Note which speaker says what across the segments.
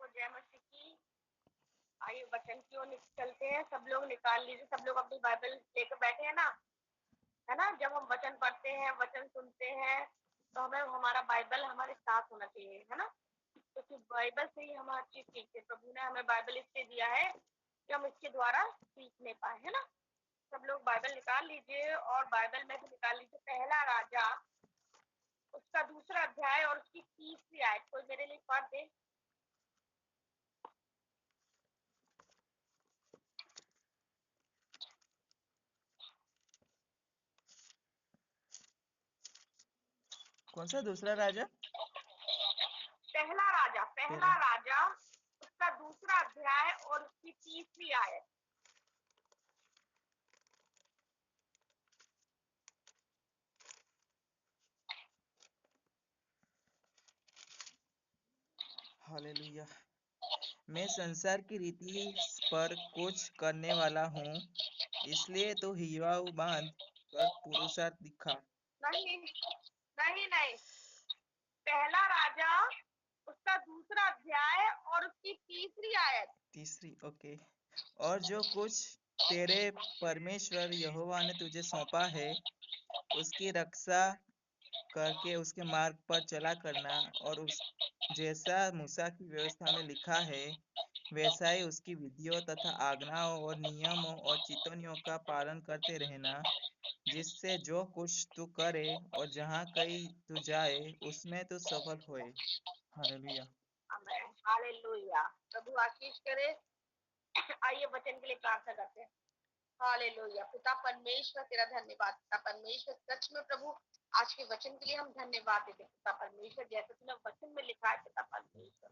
Speaker 1: को जय मसीह की। आइए वचन की ओर चलते हैं। सब लोग निकाल लीजिए, सब लोग अपनी बाइबल लेकर बैठे हैं ना, है ना। जब हम वचन पढ़ते हैं, वचन सुनते हैं, तो हमें हमारा बाइबल हमारे साथ होना चाहिए, है ना। क्योंकि बाइबल से ही हम हर चीज सीखते हैं। प्रभु ने हमें बाइबल इसलिए दिया है कि हम इसके द्वारा सीखने पाए, है ना। सब लोग बाइबल निकाल लीजिए और बाइबल में से निकाल लीजिए पहला राजा, उसका 2रा अध्याय और उसकी 30वीं आयत। कोई मेरे लिए पढ़ दे।
Speaker 2: कौन सा दूसरा राजा?
Speaker 1: पहला राजा उसका 2रा अध्याय और उसकी 30वीं आयत।
Speaker 2: हालेलुया। मैं संसार की रीति पर कुछ करने वाला हूँ, इसलिए तो हिवा बांध कर पुरुषार्थ दिखा।
Speaker 1: नहीं नहीं नहीं, पहला राजा उसका 2रा अध्याय और उसकी 3री आयत।
Speaker 2: तीसरी, ओके। और जो कुछ तेरे परमेश्वर यहोवा ने तुझे सौंपा है, उसकी रक्षा करके उसके मार्ग पर चला करना, और उस जैसा मूसा की व्यवस्था में लिखा है वैसा ही उसकी विधियों तथा आज्ञाओं और नियमों और चितौनियों का पालन करते रहना, जिससे जो कुछ तू करे और जहाँ कहीं तू जाए उसमें तू सफल होए। हालेलुया।
Speaker 1: आमीन, हालेलुया। प्रभु आशीष करे। आइए वचन के लिए प्रार्थना करते हैं। हालेलुया। पिता परमेश्वर तेरा धन्यवाद। पिता परमेश्वर सच में प्रभु आज के वचन के लिए हम धन्यवाद देते हैं। पिता परमेश्वर जैसे तूने वचन में लिखा है, पिता परमेश्वर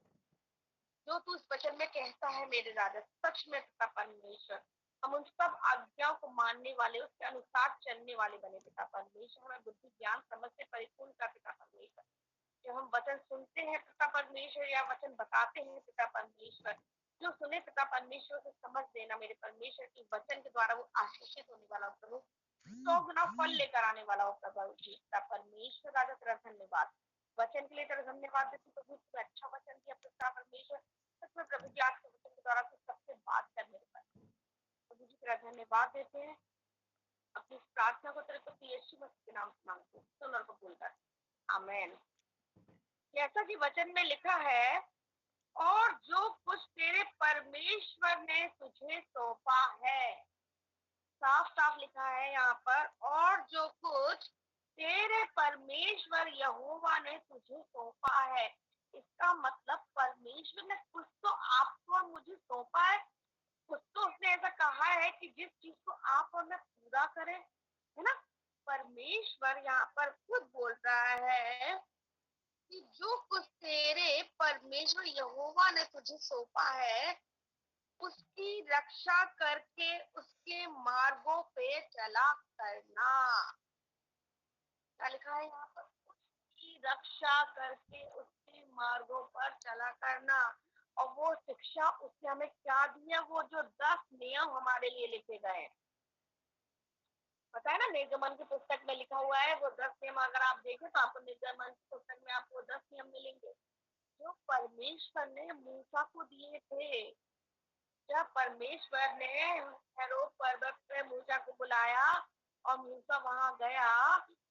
Speaker 1: जो तू इस वचन में कहता है मेरे राजा, सच में पिता परमेश्वर हम उन सब आज्ञाओं को मानने वाले, उसके अनुसार चलने वाले बने। पिता परमेश्वर हमें बुद्धि ज्ञान समझ से परिपूर्ण कर। पिता परमेश्वर जब हम वचन सुनते हैं पिता परमेश्वर, या वचन बताते हैं पिता परमेश्वर, जो सुने पिता परमेश्वर से समझ देना मेरे परमेश्वर की वचन के द्वारा वो आशीषित होने वाला हो प्रभु, 100 गुना फल लेकर आने वाला हो प्रभु जी। पिता परमेश्वर राजा तेरा धन्यवाद। वचन के लिए तेरा धन्यवाद देती प्रभु, तू अच्छा वचन दिया पिता परमेश्वर। सच में प्रभु जी आज के वचन के द्वारा तू सबसे बात करने पर प्रभु जी तेरा धन्यवाद देते हैं। अपनी प्रार्थना को तेरे को यीशु मसीह के नाम से मांगते हैं, सुन और कबूल कर। आमीन। जैसा कि वचन में लिखा है, और जो कुछ तेरे परमेश्वर ने तुझे सौंपा है, साफ साफ लिखा है यहाँ पर, और जो कुछ तेरे परमेश्वर यहोवा ने तुझे सौंपा है। इसका मतलब परमेश्वर ने कुछ तो आपको और मुझे सौंपा है, कुछ तो उसने ऐसा कहा है कि जिस चीज को आप और मैं पूरा करें, है ना। परमेश्वर यहाँ पर खुद बोल रहा है कि जो कुछ तेरे परमेश्वर यहोवा ने तुझे सौंपा है, उसकी रक्षा करके उसके मार्गों पे चला करना। क्या लिखा है यहाँ पर? उसकी रक्षा करके उसके मार्गों पर चला करना। और वो शिक्षा उसने हमें क्या दी है? वो जो 10 नियम हमारे लिए लिखे गए हैं, पता है ना, निर्गमन की पुस्तक में लिखा हुआ है वो 10 नियम। अगर आप देखें तो आपको निर्गमन की पुस्तक में आपको 10 नियम मिलेंगे जो परमेश्वर ने मूसा को दिए थे। जब परमेश्वर ने हेरोद पर्वत पे मूसा को बुलाया और मूसा वहां गया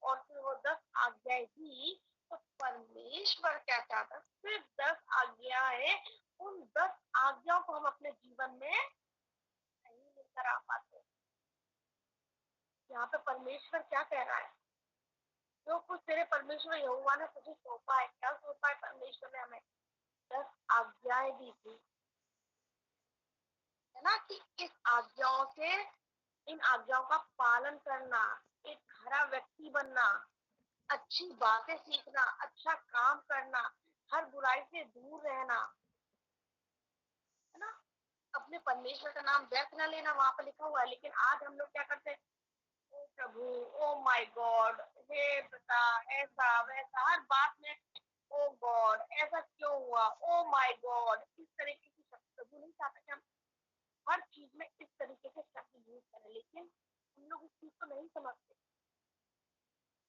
Speaker 1: और फिर वो 10 आज्ञाएं दी, तो परमेश्वर क्या चाहता? सिर्फ 10 आज्ञाएं। उन 10 आज्ञाओं को हम अपने जीवन में नहीं लेकर आ पाते। यहाँ पे परमेश्वर क्या कह रहा है? जो कुछ तेरे परमेश्वर यहोवा ने तुझे सौंपा है। क्या सौंपा है परमेश्वर ने हमें? 10 आज्ञाएं दी थी, है ना। कि इस आज्ञाओं से, इन आज्ञाओं का पालन करना, एक खरा व्यक्ति बनना, अच्छी बातें सीखना, अच्छा काम करना, हर बुराई से दूर रहना, है ना। अपने परमेश्वर का नाम व्यर्थ न लेना, वहां पर लिखा हुआ है। लेकिन आज हम लोग क्या करते हैं? ओ प्रभु, ओ माय गॉड, हे पिता, ऐसा वैसा, हर बात में ओ गॉड ऐसा क्यों हुआ, ओ माय गॉड, इस तरीके की शब्द प्रभु नहीं चाहता कि हम हर चीज में इस तरीके के शब्द यूज करें। लेकिन हम लोग इस चीज को नहीं समझते।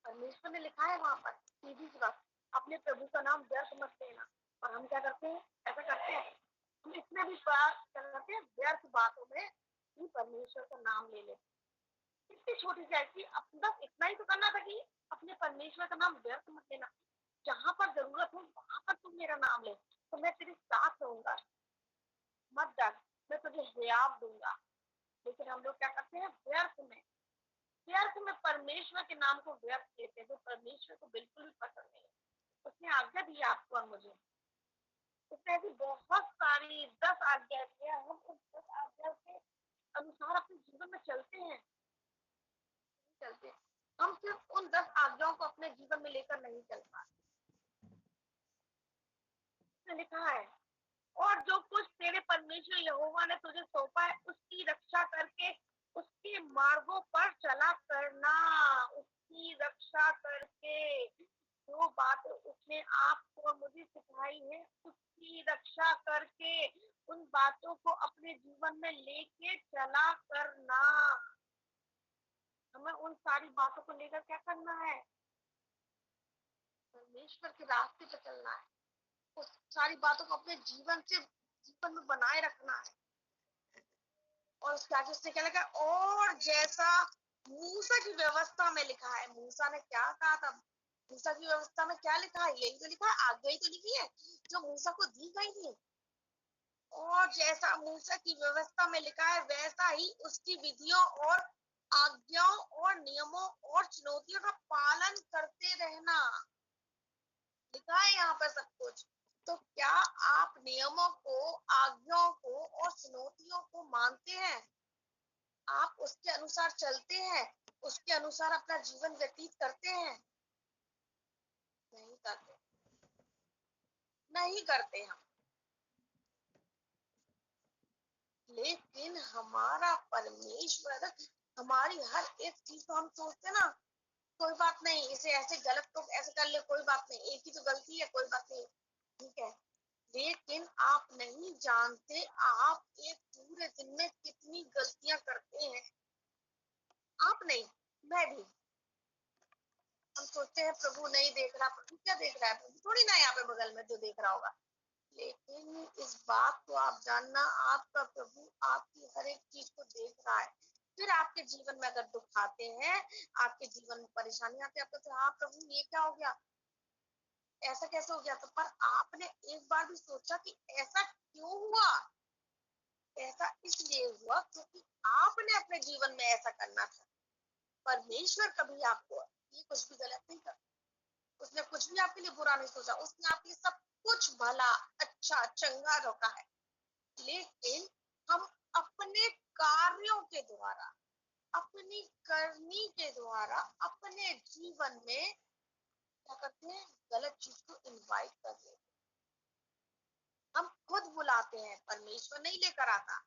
Speaker 1: परमेश्वर ने लिखा है वहां पर सीधी सी बात, अपने प्रभु का नाम व्यर्थ मत लेना। और हम क्या करते हैं? ऐसा करते हैं, हम इसमें भी बात करते हैं, व्यर्थ बातों में भी परमेश्वर का नाम ले लेते। इतनी छोटी सी ऐसी, बस इतना ही तो करना था कि अपने परमेश्वर का नाम व्यर्थ मत लेना। जहां पर जरूरत हो वहां पर तुम मेरा नाम ले, तो मैं तेरे साथ रहूंगा, मत डर, मैं तुझे हियाव दूंगा। लेकिन हम लोग क्या करते हैं, व्यर्थ में परमेश्वर के नाम को व्यर्थ लेते हैं, तो परमेश्वर को बिल्कुल भी पसंद नहीं है। उसने आज्ञा दी आपको और मुझे, उसने ऐसी बहुत सारी 10 आज्ञा दिया, हम उन 10 आज्ञा के अनुसार अपने जीवन में चलते हैं, चलते। हम सिर्फ उन 10 आज्ञाओं को अपने जीवन में लेकर नहीं चल पाते। लिखा है, और जो कुछ तेरे परमेश्वर यहोवा ने तुझे सौंपा है उसकी रक्षा करके उसके मार्गों पर चला करना। उसकी रक्षा करके, जो बात उसने आपको और मुझे सिखाई है उसकी रक्षा करके उन बातों को अपने जीवन में लेके चला करना। हमें उन सारी बातों को लेकर क्या करना है, परमेश्वर के रास्ते पर चलना है। उस सारी बातों को अपने जीवन में बनाए रखना है। और उसके आगे उसने क्या लिखा, और जैसा मूसा की व्यवस्था में लिखा है। मूसा ने क्या कहा था, मूसा की व्यवस्था में क्या लिखा है, यही तो लिखा है, आज्ञा ही तो लिखी है जो मूसा को दी गई थी। और जैसा मूसा की व्यवस्था में लिखा है वैसा ही उसकी विधियों और आज्ञाओं और नियमों और चुनौतियों का पालन करते रहना। लिखा है यहाँ पर सब कुछ। तो क्या आप नियमों को, आज्ञाओं को और चुनौतियों को मानते हैं? आप उसके अनुसार चलते हैं, उसके अनुसार अपना जीवन व्यतीत करते हैं? नहीं करते, नहीं करते हम। लेकिन हमारा परमेश्वर हमारी हर एक चीज को, हम सोचते ना कोई बात नहीं, इसे ऐसे गलत तो ऐसे कर ले, कोई बात नहीं, एक ही तो गलती है, कोई बात नहीं, ठीक है। लेकिन आप नहीं जानते आप एक पूरे दिन में कितनी गलतियां करते हैं। आप नहीं, मैं भी। हम सोचते हैं प्रभु नहीं देख रहा, प्रभु क्या देख रहा है, प्रभु थोड़ी ना यहाँ पे बगल में जो देख रहा होगा। लेकिन इस बात को आप जानना, आपका प्रभु आपकी हर एक चीज को देख रहा है। फिर आपके जीवन में अगर दुख आते हैं, आपके जीवन में परेशानी आती है, आपको तो हाँ प्रभु ये क्या हो गया, ऐसा कैसे हो गया, तो पर आपने एक बार भी सोचा कि ऐसा क्यों हुआ? ऐसा इसलिए हुआ क्योंकि आपने अपने जीवन में ऐसा करना था। परमेश्वर कभी आपको ये कुछ भी गलत नहीं करता, उसने कुछ भी आपके लिए बुरा नहीं सोचा, उसने आपके लिए सब कुछ भला, अच्छा, चंगा रखा है। लेकिन हम अपने कार्यों के द्वारा, अपनी करनी के द्वारा अपने जीवन में क्या करते हैं, गलत चीज को इनवाइट कर देते। हम खुद बुलाते हैं, परमेश्वर नहीं लेकर आता।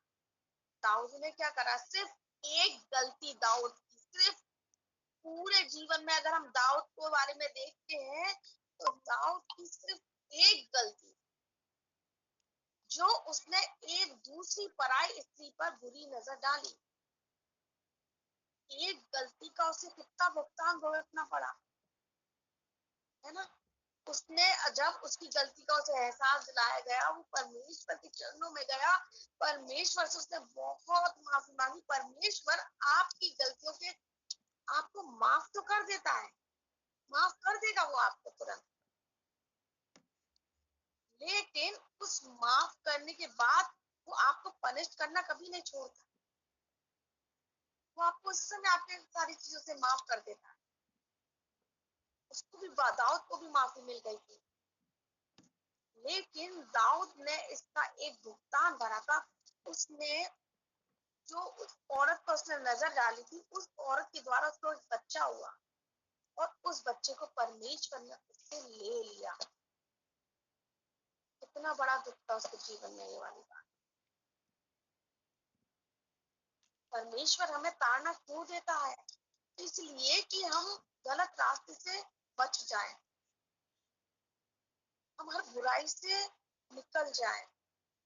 Speaker 1: दाऊद ने क्या करा, सिर्फ एक गलती दाऊद की, सिर्फ पूरे जीवन में अगर हम दाऊद के बारे में देखते हैं तो दाऊद की सिर्फ एक गलती, जो उसने एक दूसरी पराई स्त्री पर बुरी नजर डाली। एक गलती का उसे कितना भुगतान भुगतना पड़ा, है ना। उसने, जब उसकी गलती का उसे एहसास दिलाया गया, वो परमेश्वर के चरणों में गया, परमेश्वर से उसने बहुत माफी मांगी। परमेश्वर आपकी गलतियों के आपको माफ तो कर देता है, माफ कर देगा वो आपको तुरंत। लेकिन उस माफ करने के बाद वो आपको पनिश करना कभी नहीं छोड़ता। वो आपको उस समय आपके सारी चीजों से माफ कर देता है। उसको भी, दाऊद को भी माफी मिल गई थी, लेकिन दाऊद ने इसका एक भुगतान भरा था। उसने जो उस औरत पर उसने नजर डाली थी, उस औरत के द्वारा उसको एक बच्चा हुआ, और उस बच्चे को परमेश्वर ने उससे ले लिया। कितना बड़ा दुख था उसके जीवन में ये वाली बात। परमेश्वर हमें ताड़ना क्यों देता है? इसलिए कि हम गलत रास्ते से बच जाएं, हम हर बुराई से निकल जाएं।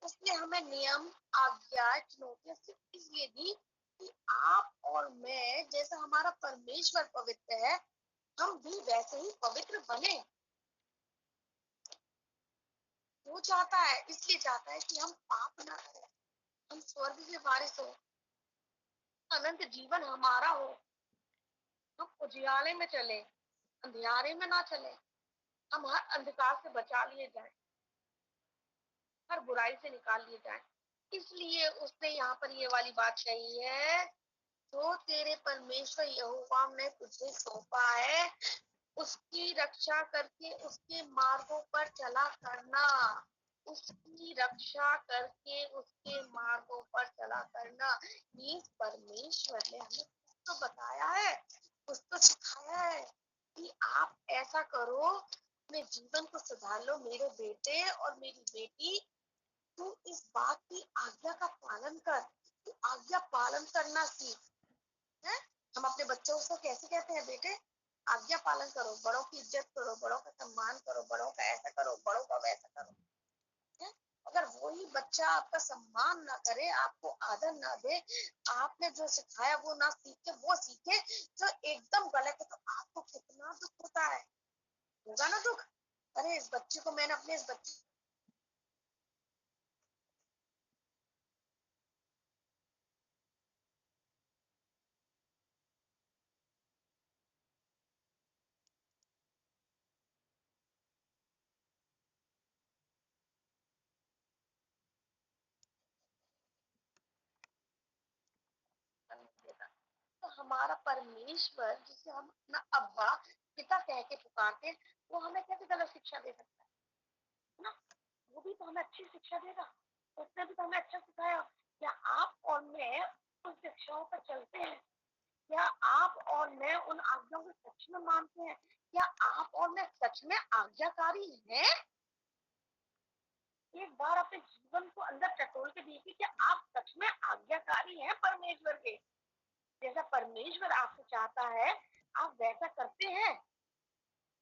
Speaker 1: उसने हमें नियम, आज्ञा, चुनौतियां सिर्फ इसलिए दी कि आप और मैं, जैसा हमारा परमेश्वर पवित्र है, हम भी वैसे ही पवित्र बने। वो चाहता है, इसलिए चाहता है कि हम पाप ना करें, हम स्वर्ग से वारिस हो, अनंत जीवन हमारा हो, हम उजियाले में चले, अंधियारे में ना चले, हम हर अंधकार से बचा लिए जाए, हर बुराई से निकाल लिए जाए। इसलिए उसने यहाँ पर ये वाली बात कही है, जो तेरे परमेश्वर यहोवा ने तुझे सौंपा है उसकी रक्षा करके उसके मार्गों पर चला करना, उसकी रक्षा करके उसके मार्गों पर चला करना। मीन्स परमेश्वर ने हमें कुछ तो बताया है, कुछ तो सिखाया है कि आप ऐसा करो, अपने जीवन को सुधार लो मेरे बेटे और मेरी बेटी। तू इस बात की आज्ञा का पालन कर, तू आज्ञा पालन करना सीख। है, हम अपने बच्चों को कैसे कहते हैं, बेटे आज्ञा पालन करो, बड़ों की इज्जत करो, बड़ों का सम्मान करो, बड़ों का ऐसा करो, बड़ों का वैसा करो। है? अगर वही बच्चा आपका सम्मान ना करे, आपको आदर ना दे, आपने जो सिखाया वो ना सीखे, वो सीखे जो एकदम गलत है, तो आपको कितना दुख होता है, होगा ना दुख। अरे इस बच्चे को मैंने अपने इस बच्चे को नहीं देता। तो हमारा परमेश्वर जिसे हम अपना अब्बा पिता कह के पुकारते हैं, वो हमें कैसे गलत शिक्षा दे सकता है ना। वो भी तो हमें अच्छी शिक्षा देगा, उसने भी तो हमें अच्छा सिखाया। क्या आप और मैं उन शिक्षाओं पर चलते हैं? क्या आप और मैं उन आज्ञाओं को सच में मानते हैं? क्या आप और मैं सच में आज्ञाकारी हैं? एक बार अपने जीवन को अंदर टटोल के देखिए, क्या आप सच में आज्ञाकारी हैं परमेश्वर के? जैसा परमेश्वर आपसे चाहता है आप वैसा करते हैं?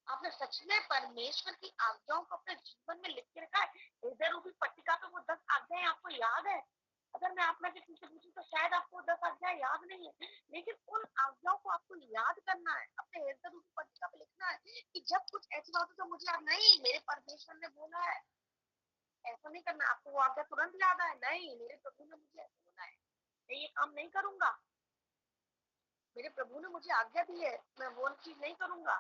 Speaker 1: आपने सच में परमेश्वर की आज्ञाओं को अपने जीवन में लिख के रखा है? हृदय रूपी पट्टिका पे वो 10 आज्ञाएं आपको याद है? अगर मैं आप में से किसी से पूछूं तो शायद आपको 10 आज्ञाएं याद नहीं है, लेकिन उन आज्ञाओं को आपको याद करना है, अपने हृदय रूपी पट्टिका पे लिखना है कि जब कुछ ऐसी बात हो तो मुझे याद नहीं, मेरे परमेश्वर ने बोला है। ऐसा नहीं करना, आपको वो आज्ञा तुरंत याद आए, नहीं मेरे प्रभु ने मुझे ऐसा बोला है, मैं ये काम नहीं करूंगा, मेरे प्रभु ने मुझे आज्ञा दी है, मैं वो चीज नहीं करूंगा।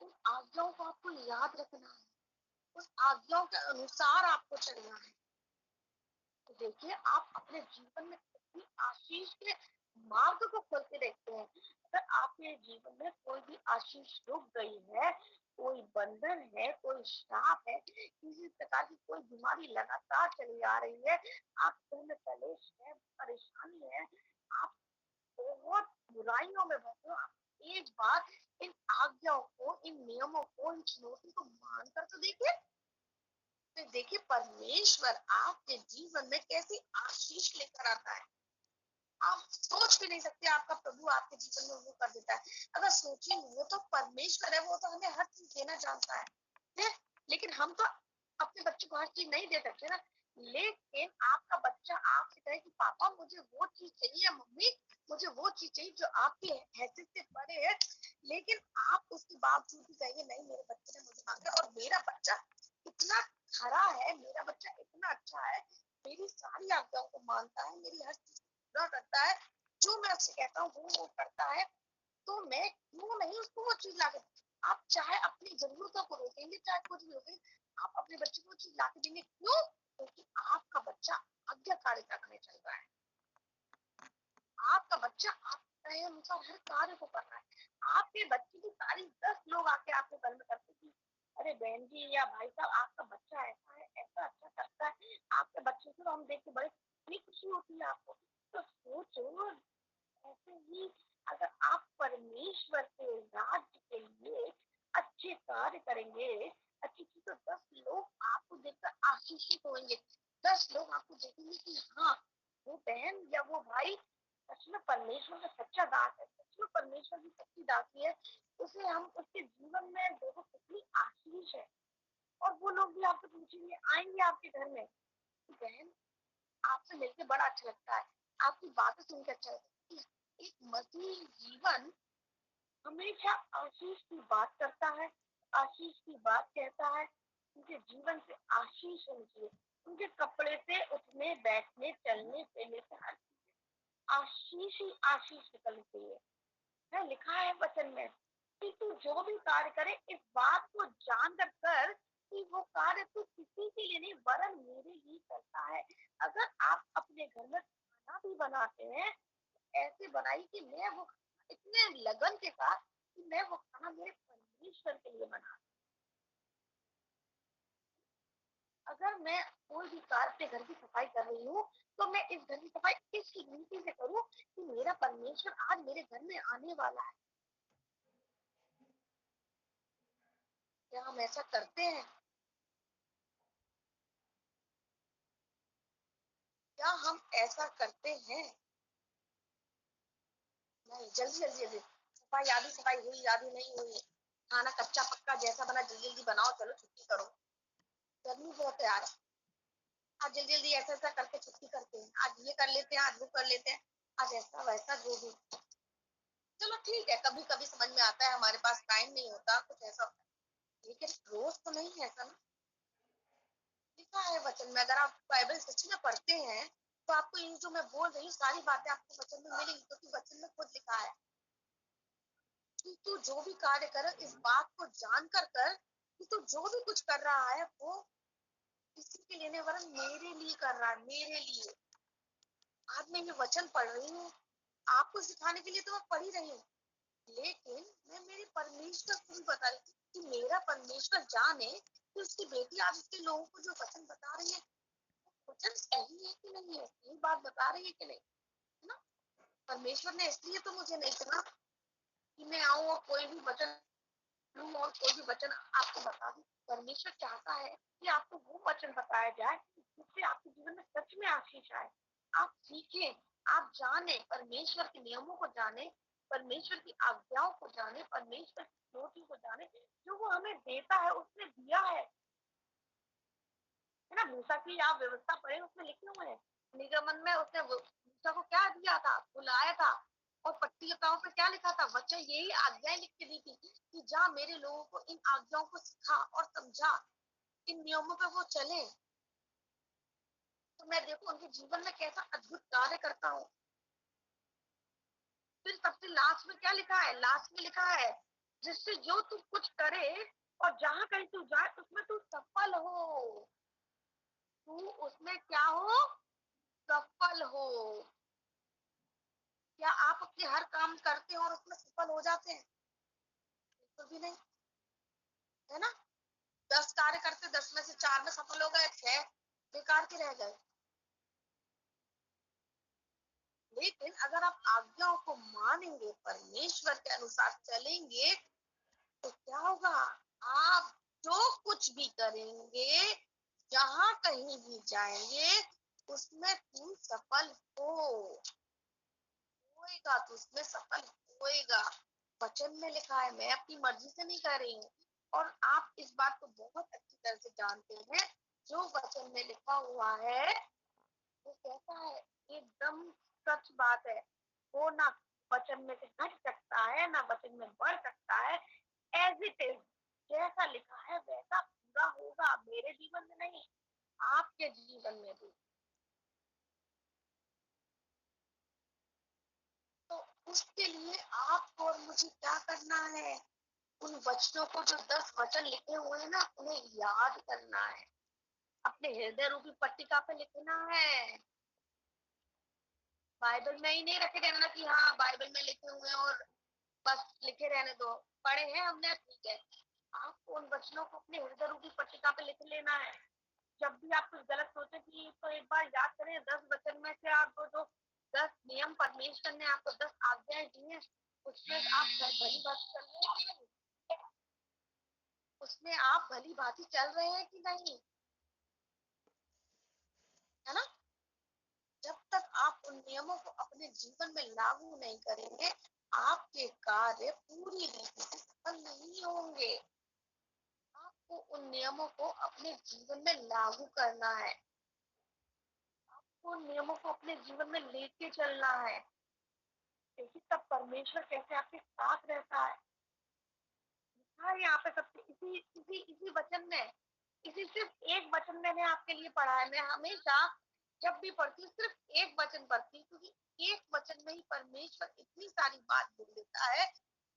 Speaker 1: उन आज्ञाओं को आपको याद रखना है, उस आज्ञाओं के अनुसार आपको चलना है। तो देखिए आप अपने जीवन में कितनी आशीष के मार्ग को खोलते देखते हैं। अगर आपके जीवन में कोई भी आशीष रुक गई है, कोई बंधन है, कोई श्राप है, किसी प्रकार की कोई बीमारी लगातार चली आ रही है, आप घर में कलेश है, परेशानी है, आप बहुत बुराइयों में फंसे हो, आप एक बार इन आज्ञाओं को, इन नियमों को, इन चुनौती को मानकर तो देखिए। तो देखिए परमेश्वर आपके जीवन में कैसी आशीष लेकर आता है, आप सोच भी नहीं सकते आपका प्रभु आपके जीवन में वो कर देता है। अगर सोचिए वो तो परमेश्वर है, वो तो हमें हर चीज देना जानता है? लेकिन हम तो अपने बच्चों को हर चीज नहीं दे सकते ना। लेकिन आपका बच्चा आपसे कहे कि पापा मुझे वो चीज चाहिए, मम्मी मुझे वो चीज चाहिए जो आपकी हैसियत से परे है, लेकिन आप उसके बावजूद भी कहेंगे नहीं मेरे बच्चे ने मुझे मांगा, और मेरा बच्चा इतना खरा है, मेरा बच्चा इतना अच्छा है, मेरी सारी आज्ञाओं को मानता है, मेरी हर चीज पूरा करता है, जो मैं उससे कहता हूँ वो करता है, तो मैं क्यों नहीं उसको वो चीज लाके। आप चाहे अपनी जरूरतों को रोकेंगे, चाहे कुछ भी रोकेंगे, आप अपने बच्चे को वो चीज लाके देंगे, क्यों? क्योंकि आपका बच्चा आज्ञाकारिता करने चल रहा है, आपका बच्चा आपके अनुसार हर कार्य को कर रहा है। आपके बच्चे की तारीफ 10 लोग आके आपके घर में करते कि अरे बहन जी या भाई साहब आपका बच्चा ऐसा है, ऐसा अच्छा करता है, आपके बच्चे से तो हम देख के बड़े इतनी खुशी होती है आपको। तो सोचो ऐसे ही अगर आप परमेश्वर के राज्य के लिए अच्छे कार्य करेंगे, अच्छी चीज, तो 10 लोग आपको देखकर आशीषित होंगे, 10 लोग आपको देखेंगे कि हाँ वो बहन या वो भाई सच में परमेश्वर का सच्चा दास है, सच में परमेश्वर की सच्ची दासी है, उसे हम उसके जीवन में देखो कितनी आशीष है। और वो लोग भी आपसे पूछेंगे, आएंगे आपके घर में, बहन आपसे मिलकर बड़ा अच्छा लगता है, आपकी बातें सुनकर अच्छा लगता है। एक मसीह जीवन हमेशा आशीष की बात करता है, आशीष की बात कहता है, उनके जीवन से आशीष होनी चाहिए, उनके कपड़े से उठने बैठने चलने फिरने से हर आशीष ही आशीष निकलनी चाहिए। है लिखा है वचन में कि तू जो भी कार्य करे इस बात को जान कर कि वो कार्य तू किसी के लिए नहीं वरन मेरे लिए करता है। अगर आप अपने घर में खाना भी बनाते हैं ऐसे बनाई कि मैं वो इतने लगन के साथ कि मैं वो खाना मेरे परमेश्वर के लिए बना। अगर मैं कोई भी कार्य अपने घर की सफाई कर रही हूँ तो मैं इस घर की सफाई इस रीति से करूँ कि मेरा परमेश्वर आज मेरे घर में आने वाला है। क्या हम ऐसा करते हैं? क्या हम ऐसा करते हैं? नहीं, जल्दी जल्दी जल्दी सफाई, आधी सफाई हुई आधी नहीं हुई, खाना कच्चा पक्का जैसा बना जल्दी जल्दी बनाओ, चलो छुट्टी करो। गर्मी बहुत है यार, आज जल्दी जल्दी ऐसा ऐसा करके छुट्टी करते हैं, आज ये कर लेते हैं आज वो कर लेते हैं, आज ऐसा वैसा जो भी। चलो ठीक है, कभी कभी समझ में आता है हमारे पास टाइम नहीं होता कुछ ऐसा होता है, लेकिन रोज तो नहीं है ऐसा ना। लिखा है वचन में, अगर आप बाइबल सच में पढ़ते हैं तो आपको ये जो मैं बोल रही हूँ सारी बातें आपको वचन में मिलेंगी, क्योंकि वचन में खुद लिखा है कि तू जो भी कार्य कर इस बात को जान कर कि तू जो भी कुछ कर रहा है वो किसी के लिए नहीं वरन मेरे लिए कर रहा है, मेरे लिए। आज मैं ये वचन पढ़ रही हूँ आपको सिखाने के लिए तो मैं पढ़ ही रही हूँ, लेकिन मैं मेरे परमेश्वर को भी बता रही थी कि मेरा परमेश्वर जाने कि उसकी बेटी आज उसके लोगों को जो वचन बता रही है वचन सही है कि नहीं है, सही बात बता रही है कि नहीं, है ना। परमेश्वर ने इसलिए तो मुझे नहीं चुना कि मैं आऊं और कोई भी वचन लूं और कोई भी वचन आपको बता दूं। परमेश्वर चाहता है कि आपको वो वचन बताया जाए जिससे आपके जीवन में सच में आशीष आए। आप सीखें, आप जाने, परमेश्वर के नियमों को जाने, परमेश्वर की आज्ञाओं को जाने, परमेश्वर की रोटी को जाने जो वो हमें देता है, उसने दिया है ना। मूसा की आप व्यवस्था पढ़े उसमें लिखे हुए हैं, निगमन में उसने मूसा को क्या दिया था, बुलाया था, और पट्टिकाओं पे क्या लिखा था, वचन यही आज्ञाएं लिख के दी थी कि जा मेरे लोगों को इन आज्ञाओं को सिखा और समझा, इन नियमों पे वो चले। तो मैं देखो उनके जीवन में कैसा अद्भुत कार्य करता हूँ। फिर सबसे लास्ट में क्या लिखा है, लास्ट में लिखा है जिससे जो तू कुछ करे और जहां कहीं तू जाए उसमें तू सफल हो, तू उसमें क्या हो, सफल हो। क्या आप अपने हर काम करते हैं और उसमें सफल हो जाते हैं? बिल्कुल भी नहीं, है ना। 10 कार्य करते 10 में से 4 में सफल हो गए, 6 बेकार के रह गए। लेकिन अगर आप आज्ञाओं को मानेंगे, परमेश्वर के अनुसार चलेंगे, तो क्या होगा, आप जो कुछ भी करेंगे, जहां कहीं भी जाएंगे, उसमें तुम सफल होएगा, तो उसमें सफल होएगा। वचन में लिखा है, मैं अपनी मर्जी से नहीं कर रही हूँ। और आप इस बात को बहुत अच्छी तरह से जानते हैं, जो वचन में लिखा हुआ है वो कैसा है, एकदम सच बात है। वो ना वचन में से घट सकता है ना वचन में बढ़ सकता है। एज इट इज, जैसा लिखा है वैसा पूरा होगा, मेरे जीवन में नहीं, आपके जीवन में भी। तो उसके लिए आपको और मुझे क्या करना है, उन वचनों को, जो 10 वचन लिखे हुए हैं ना, उन्हें याद करना है, अपने हृदय रूपी पट्टिका पे लिखना है। बाइबल में ही नहीं रखे रहना कि हाँ बाइबल में लिखे हुए हैं और बस लिखे रहने दो, पढ़े हैं हमने ठीक है। आपको उन वचनों को अपने हृदय रूपी पट्टिका पे लिख लेना है। जब भी आप कुछ गलत सोचे कि तो एक बार याद करें 10 वचन में से आपको जो 10 नियम परमेश्वर ने आपको 10 आज्ञाएं दी हैं, उसमें आप भली बात चल रहे हैं कि नहीं, उसमें आप भली भांति चल रहे हैं कि नहीं, है ना। जब तक आप उन नियमों को अपने जीवन में लागू नहीं करेंगे, आपके कार्य पूरी रीति से सफल नहीं होंगे। आपको उन नियमों को अपने जीवन में लागू करना है, उन नियमों को अपने जीवन में लेके चलना है। देखिए तब परमेश्वर कैसे आपके साथ रहता है। हाँ, यहाँ पे सबसे इसी इसी इसी वचन में, इसी सिर्फ एक वचन मैंने आपके लिए पढ़ा है। मैं हमेशा जब भी पढ़ती हूँ सिर्फ एक वचन पढ़ती हूँ, क्योंकि एक वचन में ही परमेश्वर इतनी सारी बात बोल देता है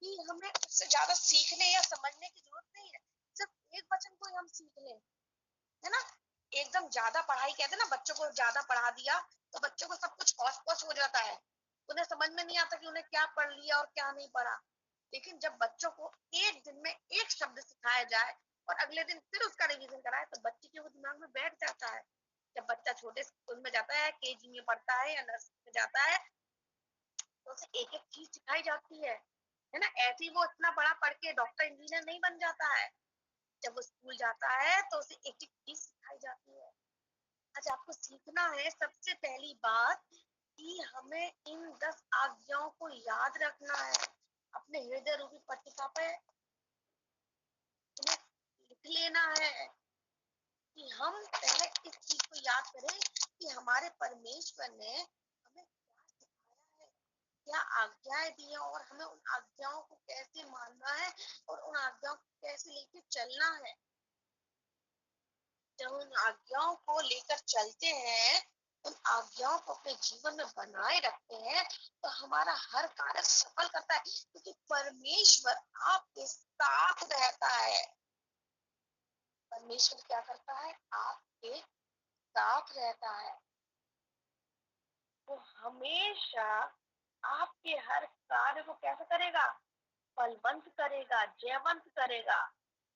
Speaker 1: कि हमें उससे ज्यादा सीखने या समझने की जरूरत नहीं है। सिर्फ एक वचन को ही हम सीख लें, है ना। एकदम ज्यादा पढ़ाई कहते हैं ना, बच्चों को ज्यादा पढ़ा दिया तो बच्चों को सब कुछ हौच पौच हो जाता है, उन्हें समझ में नहीं आता कि उन्हें क्या पढ़ लिया और क्या नहीं पढ़ा। लेकिन जब बच्चों को एक दिन में एक शब्द सिखाया जाए और अगले दिन फिर उसका रिवीजन कराए तो बच्चे के वो दिमाग में बैठ जाता है। जब बच्चा छोटे स्कूल में जाता है, केजी में पढ़ता है या नर्सरी में जाता है, तो उसे एक एक चीज सिखाई जाती है ना। ऐसे ही वो इतना बड़ा पढ़ के डॉक्टर इंजीनियर नहीं बन जाता है। जब वो स्कूल जाता है तो उसे एक एक चीज सिखाई जाती है। अच्छा, आपको सीखना है सबसे पहली बात कि हमें इन 10 आज्ञाओं को याद रखना है। अपने हृदय रूपी पट्टिका पे इन्हें लिख लेना है कि हम पहले इस चीज को याद करें कि हमारे परमेश्वर ने हमें क्या सिखाया है, क्या आज्ञाएं दी हैं और हमें उन आज्ञाओं को कैसे मानना है और उन आज्ञाओं को कैसे लेके चलना है। जब उन आज्ञाओं को लेकर चलते हैं, उन आज्ञाओं को अपने जीवन में बनाए रखते हैं, तो हमारा हर कार्य सफल करता है, क्योंकि परमेश्वर आपके साथ रहता है। परमेश्वर क्या करता है? आपके साथ रहता है। वो हमेशा आपके हर कार्य को कैसे करेगा? बलवंत करेगा, जयवंत करेगा।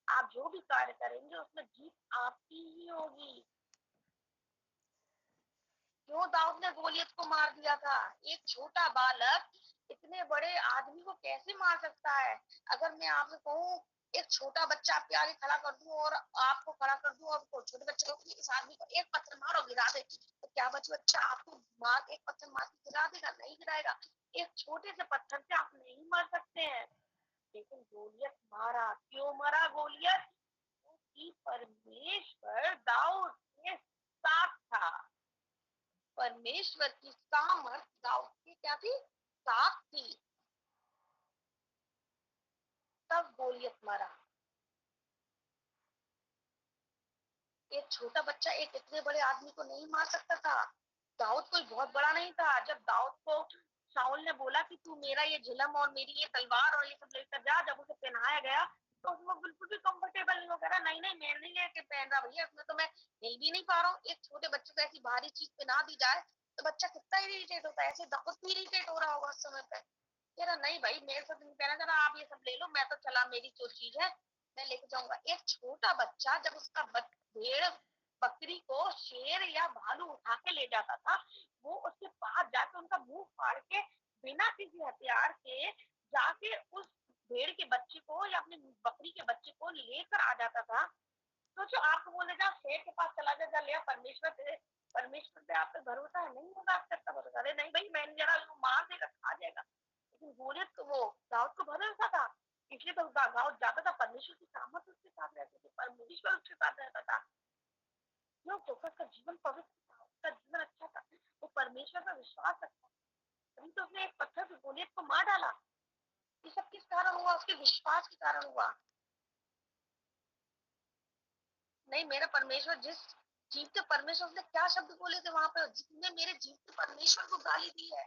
Speaker 1: आप जो भी कार्य करेंगे उसमें जीत आपकी ही होगी। क्यों दाऊद ने गोलियत को मार दिया था? एक छोटा बालक इतने बड़े आदमी को कैसे मार सकता है? अगर मैं आपसे कहूँ एक छोटा बच्चा आपके आगे खड़ा कर दूं और आपको खड़ा कर दूं और छोटे बच्चे को इस आदमी को एक पत्थर मारो गिरा दे, तो क्या बच्चा आपको मार एक पत्थर मार के गिरा देगा? नहीं गिराएगा। एक छोटे से पत्थर से आप नहीं मर सकते हैं। लेकिन गोलियत मारा। क्यों मरा गोलियत? क्योंकि परमेश्वर दाऊद के साथ था। परमेश्वर की सामर्थ दाऊद की क्या थी? साथ थी। तब गोलियत मरा। एक छोटा बच्चा एक इतने बड़े आदमी को नहीं मार सकता था। दाऊद कोई बहुत बड़ा नहीं था। जब दाऊद को शाऊल ने बोला कि तू मेरा ये झिलम और मेरी ये तलवार और ये सब लेकर जा, जब उसे पहनाया गया तो उसमें बिल्कुल भी कंफर्टेबल नहीं हो रहा। नहीं नहीं, मैं नहीं लेके पहन रहा भैया, इसमें तो मैं हिल भी नहीं पा रहा हूँ। एक छोटे बच्चे को ऐसी भारी चीज पहना दी जाए तो बच्चा कितना इरिटेट होता है। ऐसे दाऊद भी इरिटेट हो रहा होगा उस समय पे। कह रहा नहीं भाई, मेरे साथ नहीं पहना जा रहा, आप ये सब ले लो, मैं तो चला, मेरी जो चीज है मैं लेके जाऊंगा। एक छोटा बच्चा जब उसका भेड़ बकरी को शेर या भालू उठा के ले जाता था, वो उसके पास जाके उनका मुंह फाड़ के बिना किसी हथियार के जाके उस भेड़ के बच्चे को या अपनी बकरी के बच्चे को लेकर आ जाता था। सोचो, आपको बोले जा शेर के पास चला जा, ले परमेश्वर पे आप पे भरोसा है? नहीं होगा आपका इतना भरोसा। अरे नहीं भाई, मैं जरा मार देगा, खा जाएगा। लेकिन गोलियत को, वो दाऊद को भरोसा था, इसलिए तो दाऊद जाता था। परमेश्वर की सामर्थ उसके साथ रहती थी, परमेश्वर उसके साथ रहता था। क्यों? क्योंकि उसका जीवन पवित्र था, उसका जीवन अच्छा था, वो परमेश्वर पर विश्वास रखता था। तभी तो उसने एक पत्थर से गोलियत को मार डाला। ये सब किस कारण हुआ? उसके विश्वास के कारण हुआ। नहीं, मेरा परमेश्वर, जिस जीवते परमेश्वर, उसने क्या शब्द बोले थे वहां पर? जिसने मेरे जीवते परमेश्वर को गाली दी है,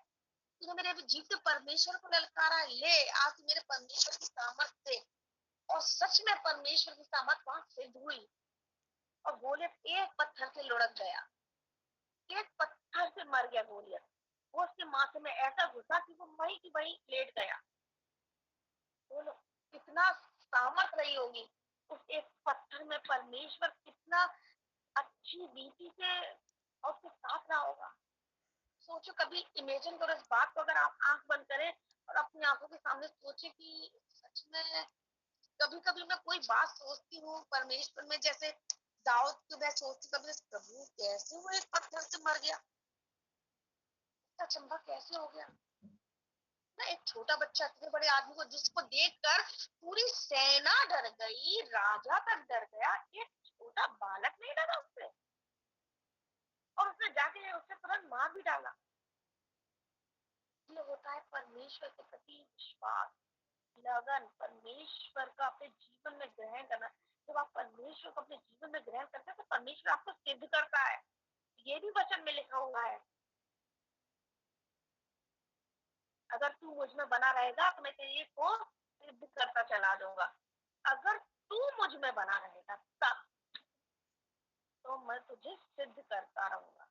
Speaker 1: तूने मेरे जीवते परमेश्वर को ललकारा है, ले आज मेरे परमेश्वर की सामर्थ से। और सच में परमेश्वर की सामर्थ वहां सिद्ध हुई और गोलियत एक पत्थर से लुढ़क गया। एक पत्थर से मर गया गोलियत। वो उसके माथे में ऐसा घुसा कि वो वहीं की वहीं लेट गया। बोलो कितना सामर्थ रही होगी उस एक पत्थर में। परमेश्वर कितना अच्छी रीति से और उसके साथ रहा होगा। सोचो, कभी इमेजिन करो इस बात को, अगर आप आंख बंद करें और अपनी आंखों के सामने सोचे कि सच में कभी कभी मैं कोई बात सोचती हूँ परमेश्वर में, जैसे दाऊद को मैं सोचती कभी, प्रभु कैसे वो एक पत्थर से मर गया, अचंभा कैसे हो गया ना। एक छोटा बच्चा इतने बड़े आदमी को, जिसको देखकर पूरी सेना डर गई, राजा तक डर गया, एक छोटा बालक नहीं डरा उससे? और उसने जाके उससे तुरंत मार भी डाला। ये होता है परमेश्वर के प्रति विश्वास, लगन, परमेश्वर का अपने परमेश्वर को अपने जीवन में ग्रहण करते हैं तो परमेश्वर आपको सिद्ध करता है। ये भी वचन में लिखा हुआ है, अगर तू मुझ में बना रहेगा तो मैं तेरे को सिद्ध करता चला जाऊंगा। अगर तू मुझ में बना रहेगा तब तो मैं तुझे सिद्ध करता रहूंगा,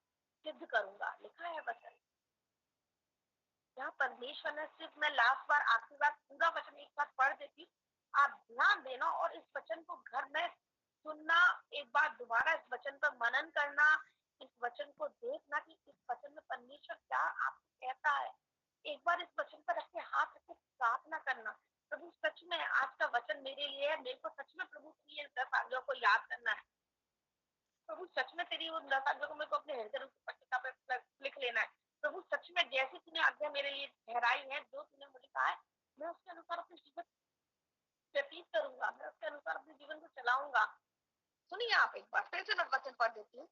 Speaker 1: सिद्ध करूंगा, लिखा है वचन। यहाँ परमेश्वर ने सिर्फ, मैं लास्ट बार आखिरी बार पूरा वचन एक बार पढ़ देती हूँ, आप ध्यान देना और इस वचन को घर में सुनना, एक बार दोबारा इस वचन पर मनन करना, इस वचन को देखना कि इस वचन में परमेश्वर क्या आपको कहता है। एक बार इस वचन पर रख के हाथ रख के प्रार्थना करना, प्रभु सच में आज का वचन मेरे लिए है, मेरे को सच में प्रभु की इन 10 आज्ञाओं को याद करना है। प्रभु सच में तेरी उन 10 आज्ञाओं को मेरे को अपने हृदय की पट्टिका पे लिख लेना है। प्रभु सच में जैसी तूने आज्ञा मेरे लिए ठहराई है, जो तूने मुझे कहा है, मैं उसके अनुसार अपने जीवन व्यतीत करूंगा, मैं उसके अनुसार अपने जीवन को चलाऊंगा। सुनिए आप एक बार फिर से मैं वचन पढ़ देती हूँ।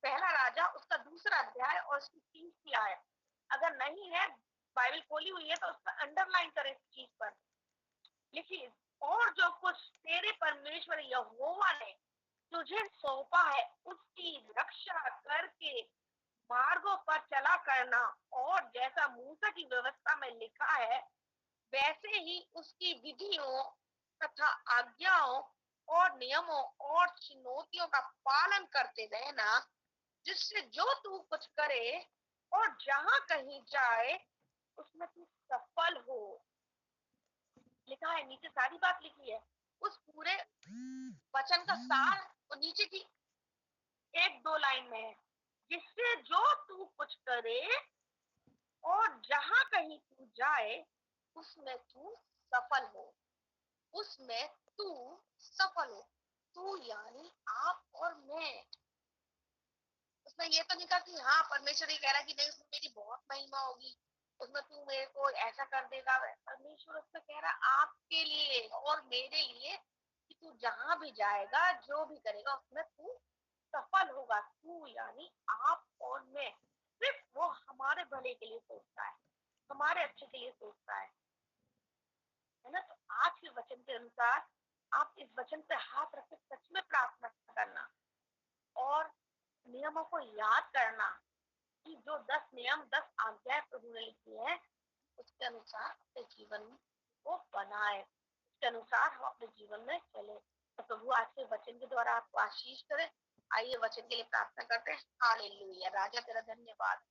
Speaker 1: पहला राजा उसका 2रा अध्याय और उसकी 30वीं आयत। अगर नहीं है, बाइबल खोली हुई है तो उसका अंडरलाइन करें इस चीज पर, लिखिए, और जो कुछ तेरे परमेश्वर यहोवा ने तुझे सौंपा है उसकी रक्षा करके मार्गों पर चला करना, और जैसा मूसा की व्यवस्था में लिखा है वैसे ही उसकी विधियों तथा आज्ञाओं और नियमों और चुनौतियों का पालन करते रहना, जिससे जो तू कुछ करे और जहां कहीं जाए उसमें तू सफल हो। लिखा है, नीचे सारी बात लिखी है, उस पूरे वचन का सार और नीचे की 1-2 लाइन में है, जिससे जो तू कुछ करे और जहां कहीं तू जाए उसमें तू सफल हो, उसमें तू सफल हो। तू यानी आप और मैं। उसमें ये तो नहीं कहा कि हाँ परमेश्वर ये कह रहा है कि नहीं उसमें मेरी बहुत महिमा होगी, उसमें तू मेरे को ऐसा कर देगा। परमेश्वर उसमें कह रहा है आपके लिए और मेरे लिए कि तू जहां भी जाएगा, जो भी करेगा उसमें तू सफल होगा। तू यानी आप और मैं, सिर्फ वो हमारे भले के लिए सोचता है, हमारे अच्छे के लिए सोचता है ना। तो आज के वचन के अनुसार आप इस वचन पे हाथ रख के सच में प्रार्थना करना और नियमों को याद करना कि जो 10 नियम 10 आज्ञाएं प्रभु ने लिखी है उसके अनुसार अपने जीवन को बनाए, उसके अनुसार हम अपने जीवन में चले। तो प्रभु आज के वचन के द्वारा आपको आशीष करे। आइए वचन के लिए प्रार्थना करते हैं। हालेलुया। राजा तेरा धन्यवाद,